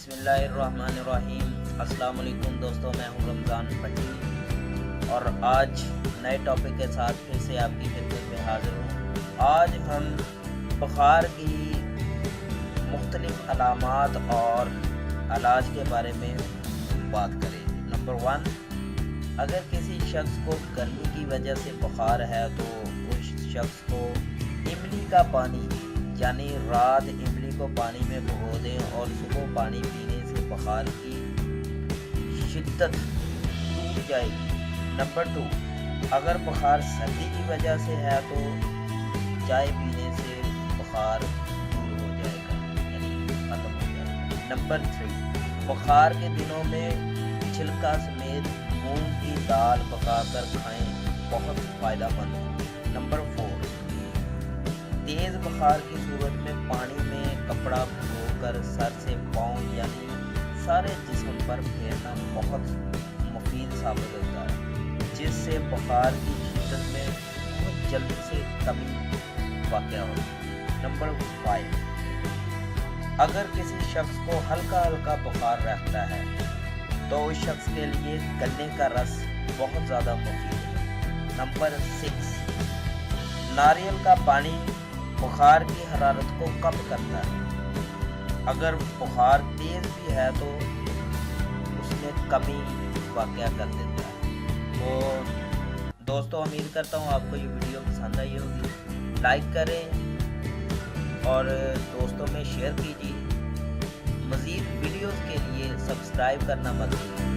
बिस्मिल्लाहिर्रहमानिर्रहीम। अस्सलाम वालेकुम दोस्तों, मैं हूं रमज़ान भट्टी और आज नए टॉपिक के साथ फिर से आपकी खिदमत में हाज़िर हूं। आज हम बुखार की मुख्तलिफ़ अलामात और इलाज के बारे में बात करेंगे। नंबर 1, अगर किसी शख्स को गर्मी की वजह से बुखार है तो उस शख्स को इमली का पानी यानी रात इमली को पानी में भिगो दें और सुबह पानी पीने से बुखार की शिद्दत टूट जाएगी। नंबर 2, अगर बुखार सर्दी की वजह से है तो चाय पीने से बुखार दूर हो जाएगा यानी ख़त्म हो जाएगा। नंबर 3, बुखार के दिनों में छिलका समेत मूंग की दाल पकाकर खाएं, बहुत फ़ायदेमंद है। नंबर 4, तेज़ बुखार की सूरत में पानी में कपड़ा भिगोकर सर से पाँव यानी सारे जिस्म पर फेरना बहुत मुफीद साबित होता है, जिससे बुखार की शिद्दत में बहुत जल्द से कमी वाक़या होती है। नंबर 5, अगर किसी शख्स को हल्का हल्का बुखार रहता है तो उस शख्स के लिए गन्ने का रस बहुत ज़्यादा मुफीद है। नंबर 6, नारियल का पानी बुखार की हरारत को कम करता है। अगर बुखार तेज़ भी है तो उसमें कमी वाक़या कर देता है। तो दोस्तों, उम्मीद करता हूँ आपको ये वीडियो पसंद आई होगी। लाइक करें और दोस्तों में शेयर कीजिए। मज़ीद वीडियोज़ के लिए सब्सक्राइब करना मत भूलिए।